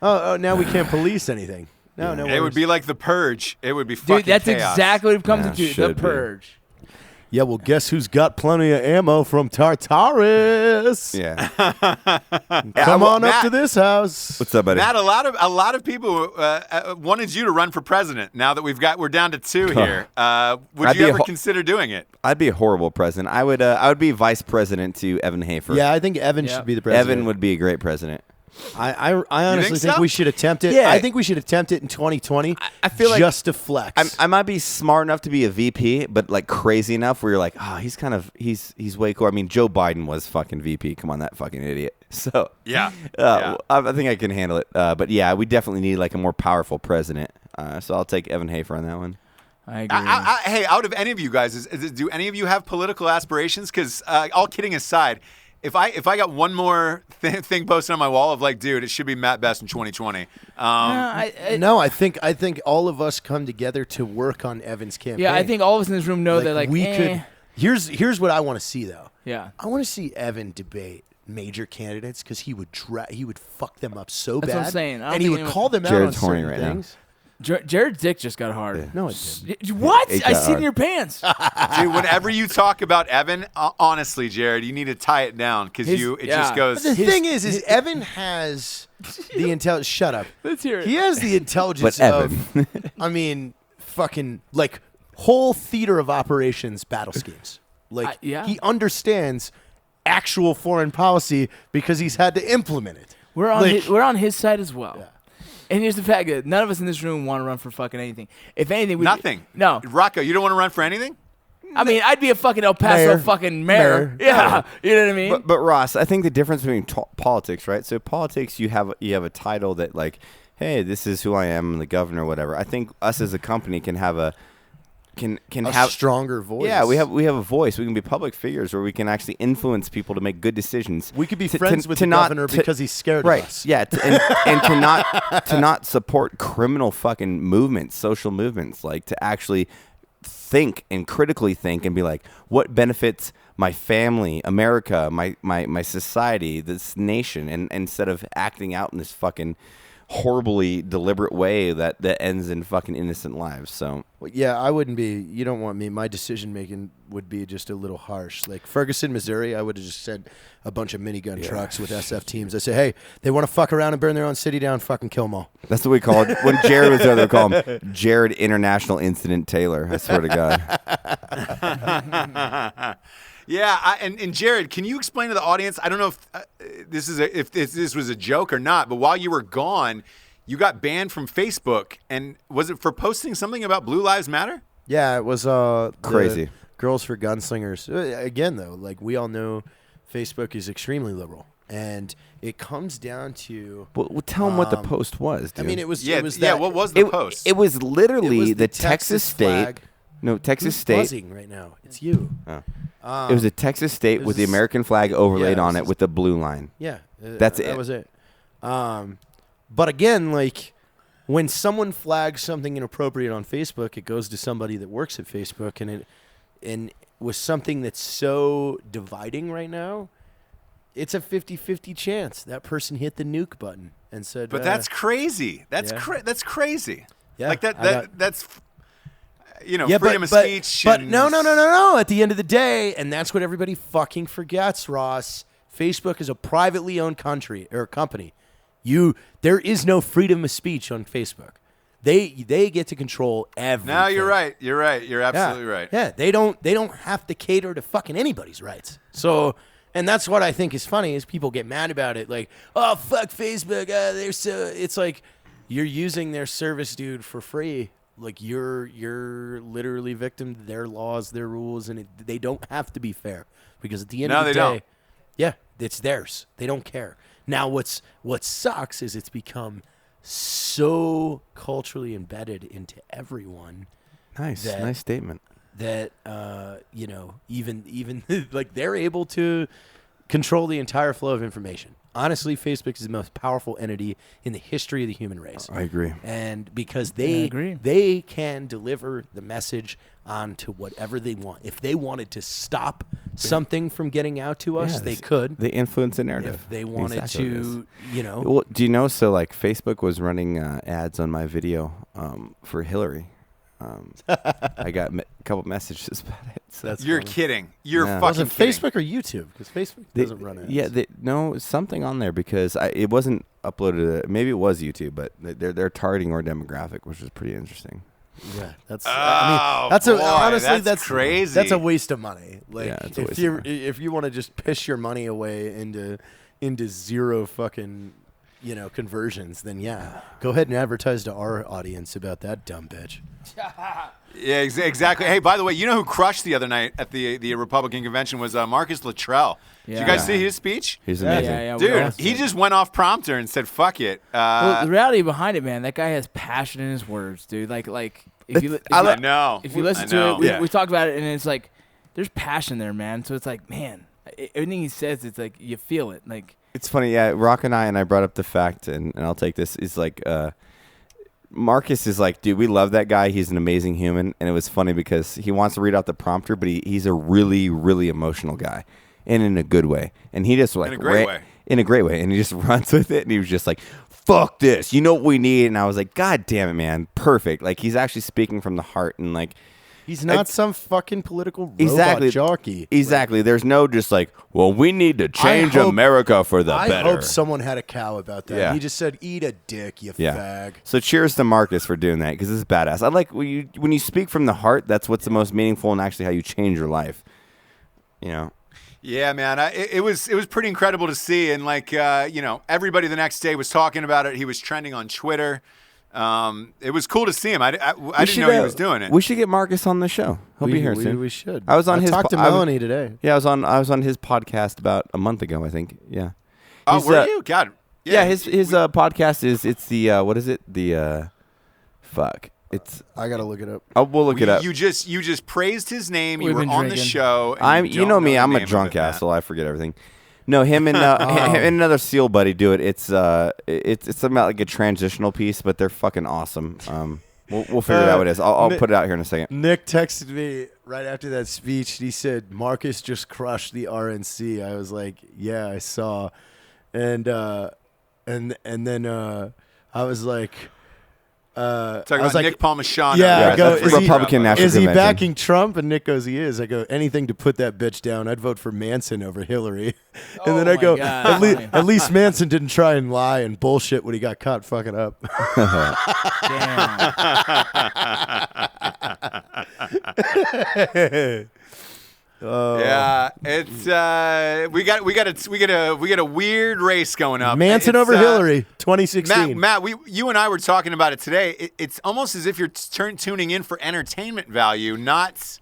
Oh, now we can't police anything. No, it would be like the Purge. It would be fucking dude. That's chaos. exactly what it comes into the Purge. Yeah, well, guess who's got plenty of ammo from Tartarus? Yeah. Come on up to this house. What's up, buddy? Matt, a lot of people wanted you to run for president. Now that we're down to 2 here, would you ever consider doing it? I'd be a horrible president. I would be vice president to Evan Hafer. Yeah, I think Evan should be the president. Evan would be a great president. I honestly think we should attempt it. Yeah. I think we should attempt it in 2020. I feel like just to flex. I might be smart enough to be a VP, but like crazy enough where you're like, he's way cool. I mean, Joe Biden was fucking VP. Come on, that fucking idiot. So yeah. I think I can handle it. But yeah, we definitely need like a more powerful president. So I'll take Evan Hafer on that one. I agree. Hey, out of any of you guys, do any of you have political aspirations? Because all kidding aside, if I got one more thing posted on my wall of like, dude, it should be Matt Best in 2020. I think all of us come together to work on Evan's campaign. Yeah, I think all of us in this room know that like we could. Here's what I want to see though. Yeah, I want to see Evan debate major candidates because he would fuck them up so That's bad. what I'm saying. And he would call them out Jared's on horny certain right now. things. Jared's dick just got hard. Yeah. No, it didn't. What? It I got see it in hard. your pants. Dude, whenever you talk about Evan, honestly, Jared, you need to tie it down because it just goes. But the thing is Evan has the intelligence. Shut up. Let's hear it. He has the intelligence But of, I mean, fucking like whole theater of operations battle schemes. Like he understands actual foreign policy because he's had to implement it. We're on his side as well. Yeah. And here's the fact that none of us in this room want to run for fucking anything. If anything, nothing. No, Rocco, you don't want to run for anything? I mean, I'd be a fucking El Paso fucking mayor. Yeah, you know what I mean. But Ross, I think the difference between politics, right? So politics, you have a title that like, hey, this is who I am, I'm the governor, or whatever. I think us as a company can have a have stronger voice. Yeah, we have a voice. We can be public figures where we can actually influence people to make good decisions. We could be friends with the governor because he's scared of us. Yeah, and to not support criminal fucking movements, social movements, like to actually think and critically think and be like, what benefits my family, America, my society, this nation, and instead of acting out in this fucking horribly deliberate way that ends in fucking innocent lives. So Well, yeah, I wouldn't be. You don't want me. My decision making would be just a little harsh. Like Ferguson, Missouri, I would have just sent a bunch of minigun trucks with SF teams. I say, hey, they want to fuck around and burn their own city down. Fucking kill them all. that's what we called when Jared was there. They call him Jared International Incident Taylor. I swear to God. Yeah, and Jared, can you explain to the audience? I don't know if this was a joke or not, but while you were gone, you got banned from Facebook, and was it for posting something about Blue Lives Matter? Yeah, it was Crazy. the Girls for Gunslingers. Again, though, like we all know, Facebook is extremely liberal, and it comes down to. Well, tell him what the post was, dude. I mean, it was. Yeah, it was that, what was the post? It was literally it was the Texas State. flag. No, Texas Who's State. buzzing right now? It's you. Oh. It was a Texas State with the this- American flag overlaid yeah, on this it is- with the blue line. Yeah, That's it. That was it. But again, like when someone flags something inappropriate on Facebook, it goes to somebody that works at Facebook, and with something that's so dividing right now, it's a 50-50 chance that person hit the nuke button and said. But that's crazy. That's yeah. that's crazy. Yeah, like I got- that's yeah, freedom of speech. But and no. At the end of the day, and that's what everybody fucking forgets, Ross. Facebook is a privately owned company. There is no freedom of speech on Facebook. They get to control everything. No, you're right. You're absolutely right. Yeah, they don't have to cater to fucking anybody's rights. So, and that's what I think is funny is people get mad about it. Like, oh fuck Facebook, they're so. It's like you're using their service, dude, for free. Like you're literally victim to their laws, their rules, and they don't have to be fair because at the end of the day, don't. yeah, it's theirs. They don't care. Now, what sucks is it's become so culturally embedded into everyone. Nice statement. That even like they're able to control the entire flow of information. Honestly, Facebook is the most powerful entity in the history of the human race. I agree. And because I agree. they can deliver the message onto whatever they want. If they wanted to stop something from getting out to us, they could. They influence the narrative. If they wanted Exactly what it is. to, Well, do you know? So, like, Facebook was running ads on my video for Hillary. I got a couple messages about it. So. You're kidding. You're Yeah. was fucking it kidding. Facebook or YouTube? Because Facebook doesn't run ads. Yeah, no, something on there because it wasn't uploaded. Maybe it was YouTube, but they're targeting our demographic, which is pretty interesting. Yeah, that's. Oh, I mean, that's boy, honestly that's crazy. That's a waste of money. Like Yeah, it's a waste if of if you want to just piss your money away into zero fucking conversions, then yeah, go ahead and advertise to our audience about that dumb bitch. Yeah, exactly. Hey, by the way, you know who crushed the other night at the Republican convention was Marcus Luttrell. Did you Yeah. guys see his speech? He's Yeah, amazing. yeah, Dude, yeah. he just went off prompter and said, "Fuck it." Well, the reality behind it, man, that guy has passion in his words, dude. Like if you I know. if you listen I to know. it, we talked about it, and it's like there's passion there, man. So it's like, man, everything he says, it's like you feel it. Like It's funny, yeah. Rock and I brought up the fact, and I'll take this. Is like Marcus is like, dude, we love that guy. He's an amazing human, and it was funny because he wants to read out the prompter, but he's a really, really emotional guy, and in a good way. And he just like In a great way. in a great way, and he just runs with it, and he was just like, "Fuck this, you know what we need?" And I was like, "God damn it, man, perfect!" Like he's actually speaking from the heart, and like. He's not some fucking political robot Exactly. jockey. Exactly. There's no just like, well, we need to change hope- America for the I better. hope someone had a cow about that. Yeah. He just said, "Eat a dick, you fag." So cheers to Marcus for doing that because this is badass. I like when you speak from the heart. That's what's the most meaningful and actually how you change your life. You know. Yeah, man, it was pretty incredible to see, and like everybody the next day was talking about it. He was trending on Twitter. It was cool to see him. I didn't know he was doing it. We should get Marcus on the show. He'll be here soon. We should. I was on his. Talked to Melanie today. Yeah, I was on his podcast about a month ago. I think. Yeah. Oh, He's, were you? God. Yeah, his podcast is the what is it? The fuck. It's I gotta look it up. we'll look it up. You just praised his name. We've You were been on the drinking. show. And You know me. I'm a drunk asshole. I forget everything. No, him and him and another SEAL buddy do it. It's something about like a transitional piece, but they're fucking awesome. We'll figure out what it is. I'll put it out here in a second. Nick texted me right after that speech. He said, Marcus just crushed the RNC. I was like, yeah, I saw. And then I was like... Talking about Nick Palmachano. Yeah, I go, that's the Republican National is he Convention. backing Trump? And Nick goes, he is. I go, anything to put that bitch down. I'd vote for Manson over Hillary. And then I go, at least Manson didn't try and lie and bullshit when he got caught fucking up. Damn. Yeah, it's we got a weird race going up. Manson over Hillary, 2016. Matt, you and I were talking about it today. It's almost as if you're tuning in for entertainment value, not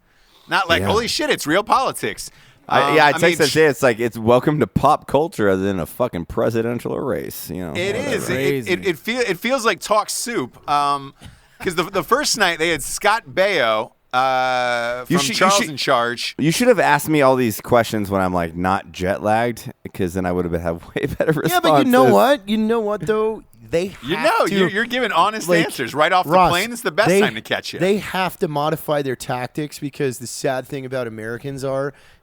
like holy shit, it's real politics. I text that day. It's like it's welcome to pop culture rather than a fucking presidential race. You know, it is. It feels like talk soup. Because the first night they had Scott Baio. From Charles in Charge. You should have asked me all these questions when I'm like not jet lagged, because then I would have had way better responses. Yeah, but you know what? You know what though? They have you're giving honest answers right off Ross, the plane. It's the best time to catch you. They have to modify their tactics because the sad thing about Americans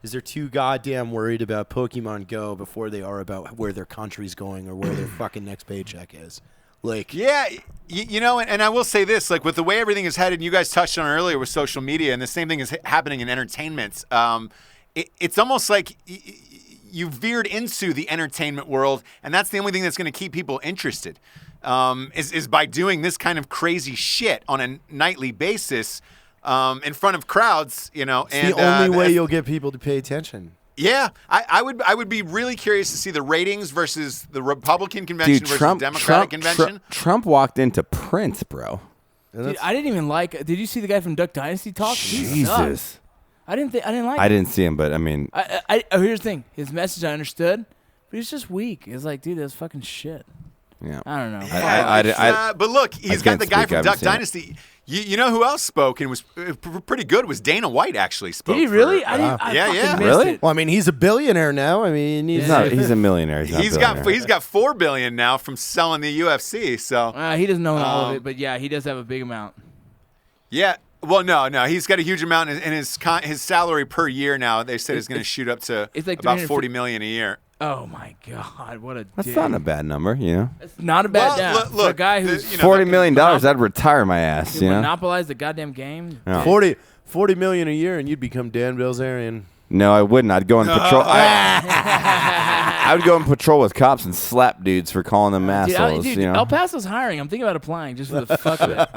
is they're too goddamn worried about Pokemon Go before they are about where their country's going or where their fucking next paycheck is. Like, yeah, you know, and I will say this, like with the way everything is headed, and you guys touched on it earlier with social media, and the same thing is happening in entertainment. It's almost like you veered into the entertainment world, and that's the only thing that's going to keep people interested, is by doing this kind of crazy shit on a nightly basis in front of crowds, you know. It's the only way you'll get people to pay attention. Yeah, I would be really curious to see the ratings versus the Republican convention versus the Democratic convention. Trump walked into Prince, bro. Dude, I didn't even like. Did you see the guy from Duck Dynasty talk? Jesus, I didn't like. I didn't see him, but I mean, here's the thing. His message I understood, but he's just weak. It's like, dude, that's fucking shit. Yeah, I don't know. But look, he's got the guy from Duck Dynasty. You know who else spoke and was pretty good was Dana White actually spoke. Did he really? Yeah. Really? Well, I mean, he's a billionaire now. I mean, he's a millionaire. He's got $4 billion now from selling the UFC. So he doesn't know all of it, but yeah, he does have a big amount. Yeah. Well, no, he's got a huge amount, and his salary per year now they said is going to shoot up to like about $40 million a year. Oh my God, what a That's dick. not a bad number, you know. It's not a bad look, for a guy who's $40 million. I'd retire my ass. You know, monopolize the goddamn game. Yeah. 40 million a year, and you'd become Dan Bilzerian. No, I wouldn't. I'd go on patrol. I would go on patrol with cops and slap dudes for calling them assholes. Dude, you know? El Paso's hiring. I'm thinking about applying just for the fuck of it.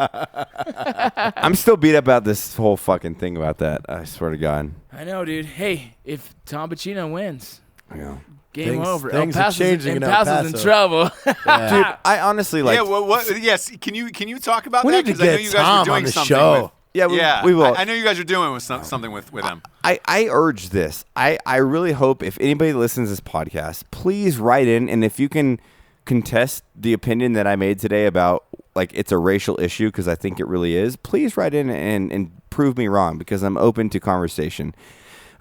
I'm still beat up about this whole fucking thing about that. I swear to God. I know, dude. Hey, if Tom Pacino wins, Yeah. game over. Things El are Paso's changing in El Paso's in Paso. trouble. Dude, I honestly like. Yeah. Well, yes. Can you talk about We that? need to Because I know get you guys Tom were doing on the something show. with. Yeah, we will. I know you guys are doing something with him. I urge this. I really hope if anybody listens to this podcast, please write in, and if you can contest the opinion that I made today about like it's a racial issue, because I think it really is, please write in and prove me wrong, because I'm open to conversation.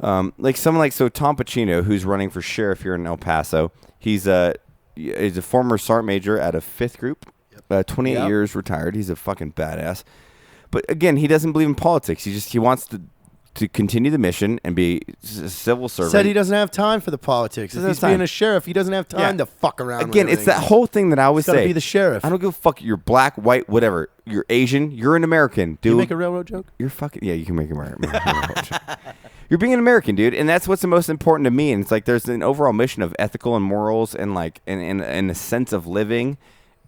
Like someone like Tom Pacino, who's running for sheriff here in El Paso. He's a former sergeant major at a 5th group, 28 years retired. He's a fucking badass. But again, he doesn't believe in politics. He wants to continue the mission and be a civil servant. Said he doesn't have time for the politics. If Doesn't he's have time. being a sheriff, he doesn't have time to fuck around. Again, with it's that everything. whole thing that I always He's gotta say. be the sheriff. I don't give a fuck. You're black, white, whatever. You're Asian. You're an American, dude. You make a railroad joke? You're fucking. Yeah, you can make a railroad joke. You're being an American, dude, and that's what's the most important to me. And it's like there's an overall mission of ethical and morals, and like and a sense of living.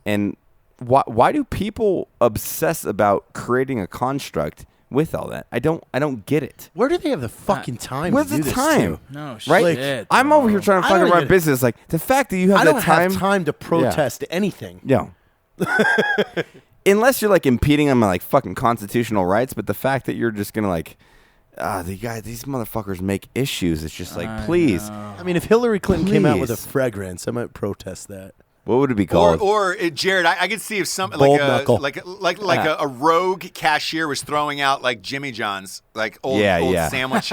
And why do people obsess about creating a construct with all that? I don't get it. Where do they have the fucking time Where's to do the this time? to? No shit. Right? Bro. I'm over here trying to I fucking don't run even- business. Like the fact that you have I the don't time. have time to protest anything. Yeah. Unless you're like impeding on my like fucking constitutional rights, but the fact that you're just gonna like, these motherfuckers make issues. It's just like, please. I mean, if Hillary Clinton came out with a Please. fragrance, I might protest that. What would it be called? Or Jared, I could see if some Bold knuckle. like a rogue cashier was throwing out like Jimmy John's like old sandwiches.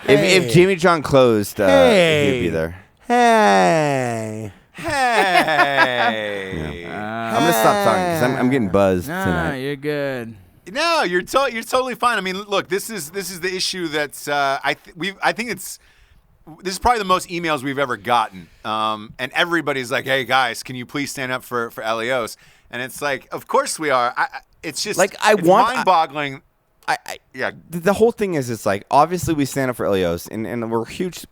If Jimmy John closed, he'd be there. Hey. Hey. I'm gonna stop talking because I'm getting buzzed Nah, tonight. you're good. No, you're totally fine. I mean, look, this is the issue that's I think this is probably the most emails we've ever gotten, and everybody's like, "Hey guys, can you please stand up for LEOs?" And it's like, of course we are. It's just Like, it's mind-boggling. Yeah. The whole thing is, it's like, obviously we stand up for LEOs, and we're huge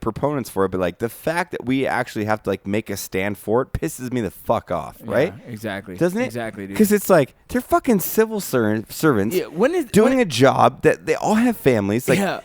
proponents for it, but like the fact that we actually have to like make a stand for it pisses me the fuck off, right? Yeah, exactly. Doesn't it? Exactly, dude. Because it's like they're fucking civil servants doing a job that they all have families, like, and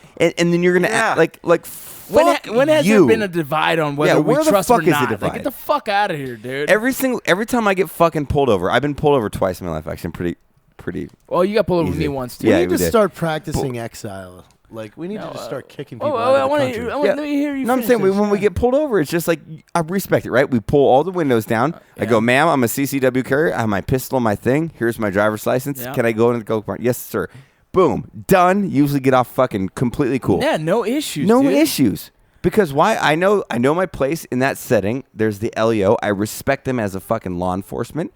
then you're gonna act like fuck when has you. there been a divide on whether we where the trust fuck or is not? the divide? Like, get the fuck out of here, dude. Every time I get fucking pulled over, I've been pulled over twice in my life. Actually, pretty. Well, you got pulled over with easy. me once too. Yeah, we need we to did. start practicing exile. Like, we need to just start kicking people out I of the want country. to. Let me hear you. No, I'm finish saying this. when we get pulled over, it's just like, I respect it, right? We pull all the windows down. I go, ma'am, I'm a CCW carrier. I have my pistol, my thing. Here's my driver's license. Yeah. Can I go into the go-kart? Yes, sir. Boom. Done. Usually get off fucking completely cool. Yeah, no issues. No dude. issues. Because why? I know my place in that setting. There's the LEO. I respect them as a fucking law enforcement.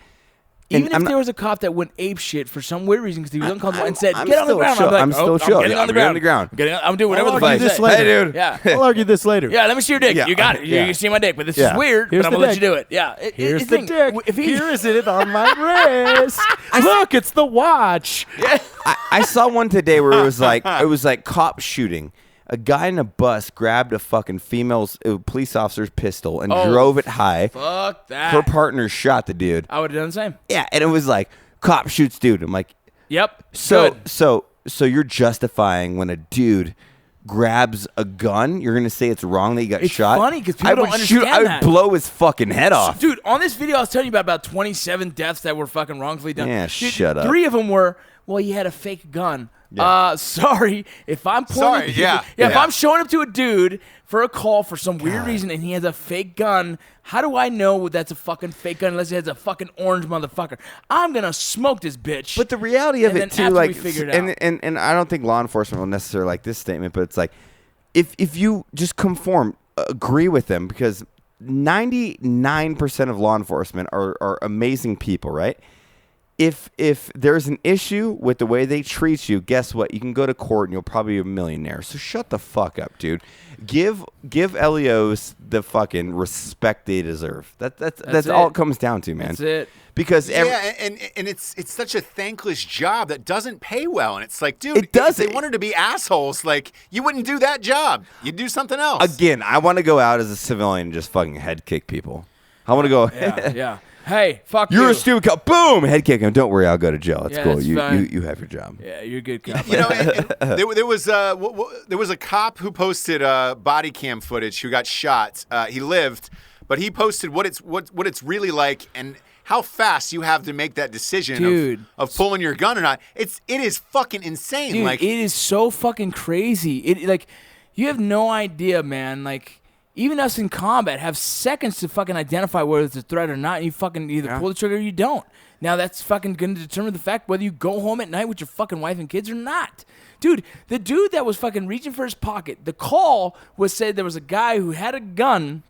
And Even if there was a cop that went ape shit for some weird reason because he was uncomfortable and said, I'm "Get on the still ground," chill. I'm like, I'm still chill. I'm getting Yeah, on the I'm getting ground. on the ground. I'm doing whatever the fuck argue you this say. later. Hey, dude. Yeah. I'll argue this later. Yeah, let me see your dick. Yeah. You got it. Yeah. You see my dick, but this Yeah. is weird. Here's but I'm the gonna let dick. you do it. Yeah. Here's the the dick. If he, Here is it on my wrist. Look, it's the watch. I saw one today where it was like cop shooting. A guy in a bus grabbed a fucking police officer's pistol and drove it high. fuck that. Her partner shot the dude. I would have done the same. Yeah, and it was like, cop shoots dude. I'm like, Yep. so Good. so you're justifying when a dude grabs a gun, you're gonna say it's wrong that he got It's shot? funny 'cause people I don't would understand I would that. blow his fucking head off. Dude, on this video I was telling you about 27 deaths that were fucking wrongfully done. Yeah, Dude, shut up. 3 of them were, well, he had a fake gun. Sorry, if I'm pulling, if I'm showing up to a dude for a call for some weird reason and he has a fake gun, how do I know that's a fucking fake gun unless he has a fucking orange motherfucker? I'm gonna smoke this bitch. But the reality of And it then too, after like, we figure it and I don't think law enforcement will necessarily like this statement, but it's like, if you just agree with them, because 99% of law enforcement are amazing people, right? If there's an issue with the way they treat you, guess what? You can go to court and you'll probably be a millionaire. So shut the fuck up, dude. Give LEOs the fucking respect they deserve. That's all it comes down to, man. That's it. Because And it's such a thankless job that doesn't pay well, and it's like, dude, It does. if they wanted to be assholes, like, you wouldn't do that job. You'd do something else. again, I want to go out as a civilian and just fucking head kick people. I want to go. Yeah. Hey, fuck you. You're a stupid cop. Boom, head kick him. Don't worry, I'll go to jail. It's Yeah, cool. that's You fine. you have your job. Yeah, you're a good cop. You know, and there was a cop who posted body cam footage who got shot. He lived, but he posted what it's really like and how fast you have to make that decision Dude. of pulling your gun or not. It is fucking insane. Dude, like, it is so fucking crazy. You have no idea, man. Like, even us in combat have seconds to fucking identify whether it's a threat or not. And you fucking either pull the trigger or you don't. Now that's fucking going to determine the fact whether you go home at night with your fucking wife and kids or not. Dude, the dude that was fucking reaching for his pocket, the call was said there was a guy who had a gun,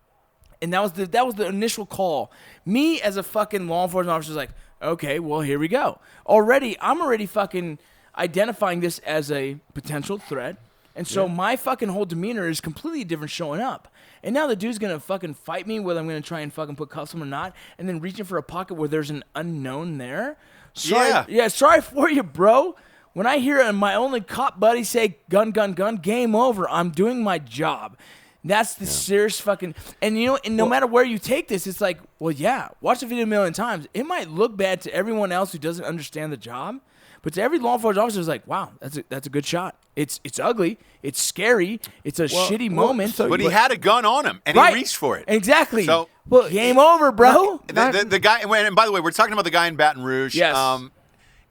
and that was the initial call. Me as a fucking law enforcement officer was like, okay, well, here we go. I'm already fucking identifying this as a potential threat. And so my fucking whole demeanor is completely different showing up. And now the dude's going to fucking fight me whether I'm going to try and fucking put cuffs on him or not, and then reaching for a pocket where there's an unknown there. Sorry for you, bro. When I hear my only cop buddy say gun, gun, gun, game over, I'm doing my job. That's the serious fucking... And, you know, and no matter where you take this, it's like, well, yeah, watch the video a million times. It might look bad to everyone else who doesn't understand the job, but to every law enforcement officer, it's like, wow, that's a good shot. It's ugly. It's scary. It's a shitty moment. but he had a gun on him, and Right. he reached for it. Exactly. So, game over, bro. The guy, and by the way, we're talking about the guy in Baton Rouge. Yes.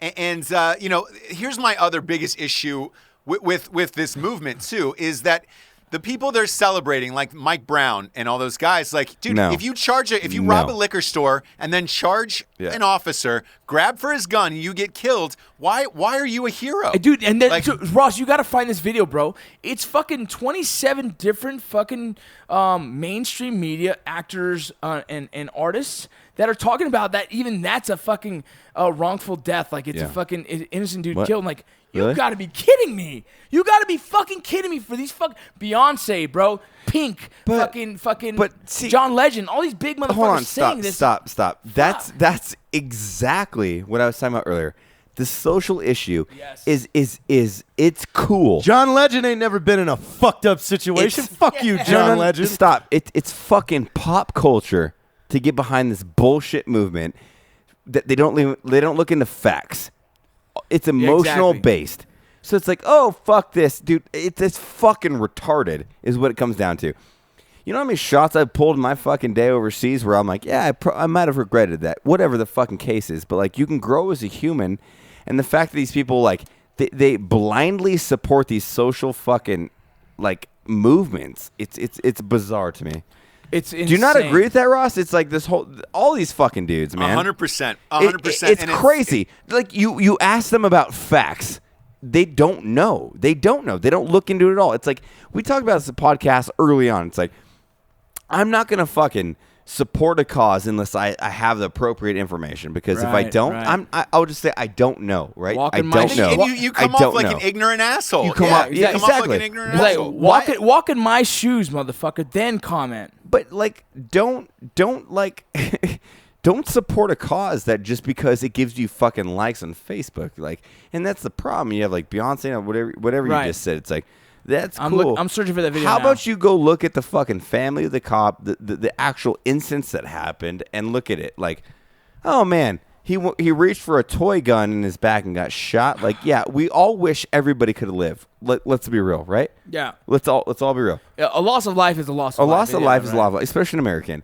You know, here's my other biggest issue with this movement too, is that The people they're celebrating, like Mike Brown and all those guys, like, dude, No. if you rob a liquor store and then charge an officer, grab for his gun, you get killed. Why are you a hero? Dude, and then Like- so, Ross, you got to find this video, bro. It's fucking 27 different fucking mainstream media actors and artists that are talking about that. Even that's a fucking wrongful death. Like it's a fucking innocent dude What? killed. Like you Really? got to be kidding me. You got to be fucking kidding me for these Beyonce, bro, Pink, fucking. but see- John Legend, all these big motherfuckers Hold on, saying this. stop. That's exactly what I was talking about earlier. The social issue is it's cool. John Legend ain't never been in a fucked up situation. It's- Fuck you, John Legend. Stop. It's fucking pop culture to get behind this bullshit movement that they don't look into facts. It's emotional exactly. based. So it's like, oh, fuck this, dude. It's fucking retarded is what it comes down to. You know how many shots I've pulled in my fucking day overseas where I'm like, yeah, I might have regretted that, whatever the fucking case is. But, like, you can grow as a human. And the fact that these people, like, they blindly support these social fucking, like, movements, it's bizarre to me. It's insane. Do you not agree with that, Ross? It's like all these fucking dudes, man. 100%. It's crazy. Like, you ask them about facts. They don't know. They don't look into it at all. It's like, we talked about this podcast early on. It's like, I'm not going to fucking support a cause unless I have the appropriate information. Because if I Right, don't, right. I'll just say I don't know, right? Walking I my don't shit. know. And you come I off don't like know. an ignorant asshole. You come off- yeah, you come off like exactly. an ignorant It's like asshole. walk in my shoes, motherfucker. Then comment. But, like, don't like don't support a cause that just because it gives you fucking likes on Facebook. Like, and that's the problem. You have like Beyonce or whatever Right. you just said. It's like, that's I'm cool. I'm searching for that video. How now. about you go look at the fucking family of the cop, the actual instance that happened, and look at it. Like, oh man, he reached for a toy gun in his back and got shot. Like, yeah, we all wish everybody could live. Let's be real, right? Yeah. Let's all be real. Yeah, a loss of life is a loss A of life. loss of Yeah, life is a right. lot of life, especially an American.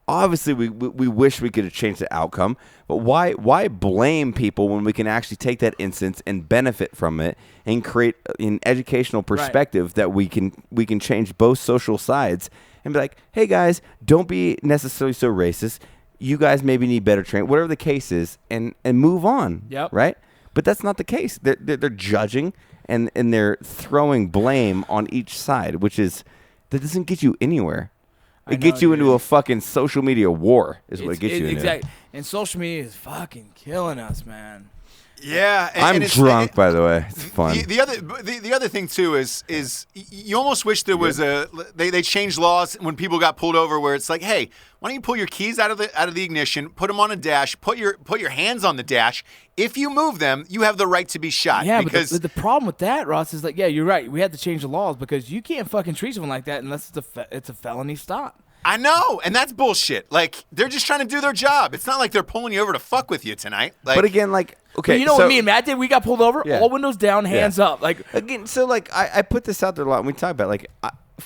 Obviously, we wish we could have changed the outcome, but why blame people when we can actually take that instance and benefit from it and create an educational perspective that we can change both social sides and be like, hey guys, don't be necessarily so racist. You guys maybe need better training, whatever the case is, and move on. Yep. Right? But that's not the case. They're judging and they're throwing blame on each side, that doesn't get you anywhere. It gets you into a fucking social media war is what it gets you into. Exactly. And social media is fucking killing us, man. Yeah, I'm and it's- drunk, by the way. It's fun. The other thing too is you almost wish there was they changed laws when people got pulled over where it's like, hey, why don't you pull your keys out of the ignition, put them on a dash, put your hands on the dash. If you move them, you have the right to be shot. Yeah, because but the problem with that, Ross, is like, yeah, you're right. We had to change the laws because you can't fucking treat someone like that unless it's a felony stop. I know, and that's bullshit. Like, they're just trying to do their job. It's not like they're pulling you over to fuck with you tonight. Like, but again, like, okay. But you know so, what me and Matt did? We got pulled over, Yeah. all windows down, hands up. Like, Again, so, like, I put this out there a lot. And we talk about, like,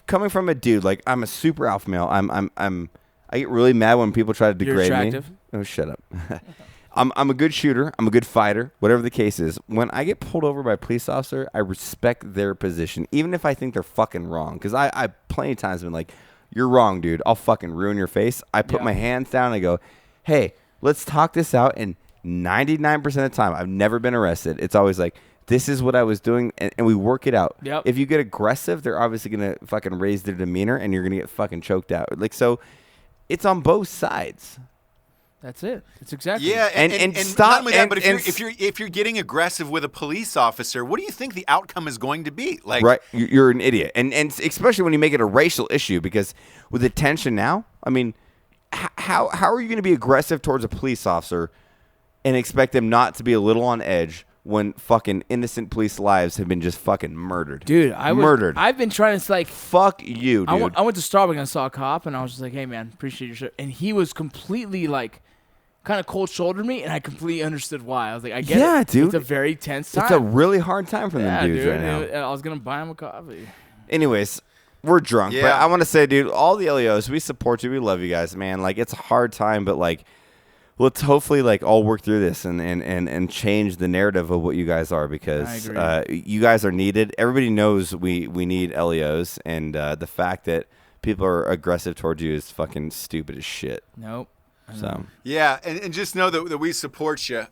coming from a dude, like, I'm a super alpha male. I get really mad when people try to degrade attractive. me. Oh, shut up. I'm a good shooter. I'm a good fighter, whatever the case is. When I get pulled over by a police officer, I respect their position, even if I think they're fucking wrong. Because I plenty of times been like, you're wrong, dude. I'll fucking ruin your face. I put my hands down and I go, hey, let's talk this out. And 99% of the time, I've never been arrested. It's always like, this is what I was doing, and we work it out. Yep. If you get aggressive, they're obviously going to fucking raise their demeanor, and you're going to get fucking choked out. Like, so it's on both sides. that's it. It's exactly. yeah, And not stop. only that, and- but and if you're getting aggressive with a police officer, what do you think the outcome is going to be? Like, right, you're an idiot, and especially when you make it a racial issue, because with the tension now, I mean, how are you going to be aggressive towards a police officer and expect them not to be a little on edge when fucking innocent police lives have been just fucking murdered? Dude, murdered. I've been trying to, like, Fuck you, dude. I went to Starbucks and I saw a cop, and I was just like, hey, man, appreciate your shit. And he was completely, like, kind of cold-shouldered me, and I completely understood why. I was like, I get it. Yeah, dude. It's a very tense time. It's a really hard time for them dudes dude. right now. I was going to buy him a coffee. Anyways, we're drunk, but Yeah. I want to say, dude, all the LEOs, we support you. We love you guys, man. Like, it's a hard time, but, like, let's hopefully like all work through this and change the narrative of what you guys are, because you guys are needed. Everybody knows we need LEOs, and the fact that people are aggressive towards you is fucking stupid as shit. Nope. So yeah, and just know that we support you.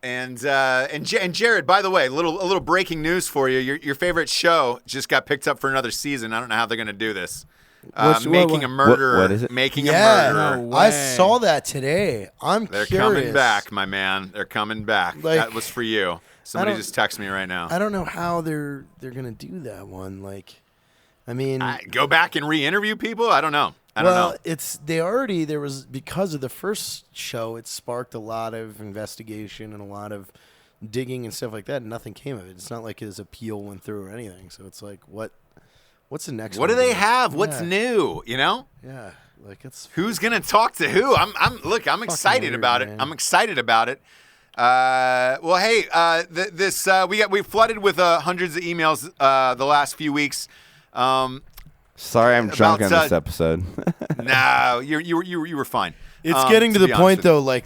And Jared, by the way, a little breaking news for you. Your favorite show just got picked up for another season. I don't know how they're going to do this. Making a Murderer. What is it? Making a Murderer. No I way. saw that today. They're curious. coming back, my man. They're coming back. Like, that was for you. Somebody just text me right now. I don't know how they're gonna do that one. Like, I mean, Go back and re-interview people? I don't know. I don't know. There was, because of the first show, it sparked a lot of investigation and a lot of digging and stuff like that, and nothing came of it. It's not like his appeal went through or anything. So it's like, what's the next What one? do they have? What's new? You know? Yeah, like it's Who's gonna talk to who? I'm excited weird, about it. man. I'm excited about it. Well, hey, we flooded with hundreds of emails the last few weeks. sorry, I'm drunk on about, this episode. No, you were fine. It's getting to the be point honest with though, like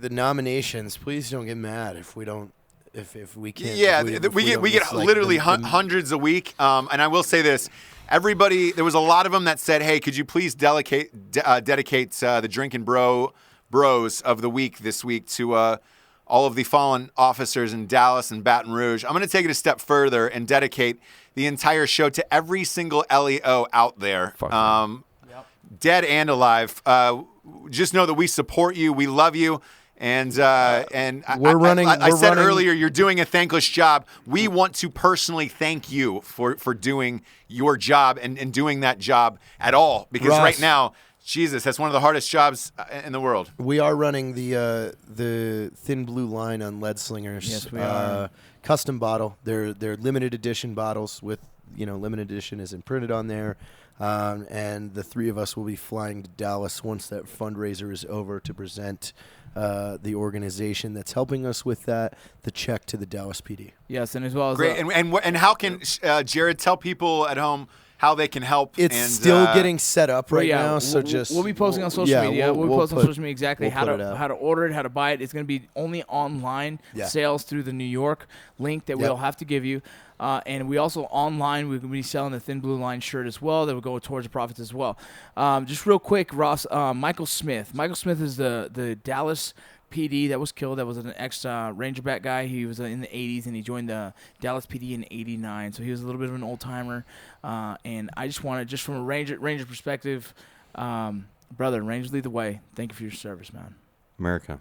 the nominations. Please don't get mad if we don't. If we can't. Yeah, if we don't get just, like, literally the- hundreds a week. And I will say this: everybody, there was a lot of them that said, "Hey, could you please dedicate the Drinkin Bros of the week this week to all of the fallen officers in Dallas and Baton Rouge." I'm going to take it a step further and dedicate the entire show to every single LEO out there, dead and alive. Just know that we support you, we love you. And I said earlier, you're doing a thankless job. We want to personally thank you for doing your job and doing that job at all. Because Ross, right now, Jesus, that's one of the hardest jobs in the world. We are running the Thin Blue line on Lead Slingers. Yes, we are. Custom bottle. They're limited edition bottles with, limited edition isn't printed on there. And the three of us will be flying to Dallas once that fundraiser is over to present the organization that's helping us with that, the check to the Dallas PD. Yes, and as well as Great. And how can Jared tell people at home how they can help? It's and, still getting set up right yeah, now, so we'll be posting on social media. We'll be posting on social media exactly we'll how put it to out. how to order it, how to buy it. It's going to be only online sales through the New York link that we'll have to give you. And we also online, we're going to be selling the Thin Blue Line shirt as well that will go towards the profits as well. Just real quick, Ross, Michael Smith. Michael Smith is the Dallas PD that was killed. That was an ex-Rangerback guy. He was in the 80s, and he joined the Dallas PD in 89. So he was a little bit of an old-timer. And I just wanted, just from a Ranger perspective, brother, Rangers lead the way. Thank you for your service, man. America.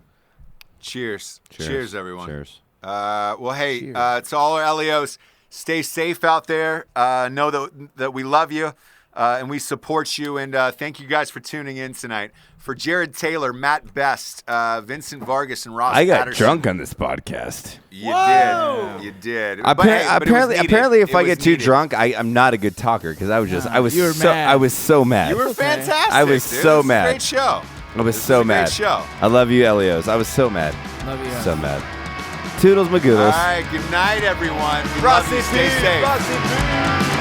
Cheers. Cheers, everyone. Cheers. Well, hey, to all our LEOs, stay safe out there. Know that we love you and we support you. And thank you guys for tuning in tonight. For Jared Taylor, Matt Best, Vincent Vargas, and Ross I got Patterson. drunk on this podcast. You did. You did. Apparently, if I get too drunk, I'm not a good talker because I was so mad. You were fantastic. I was dude. so This is a mad. Great show. I was so mad. Great show. I love you, LEOs. I was so mad. Love you. So mad. Toodles, Magoodles. All right. Good night, everyone. We love you. Stay safe.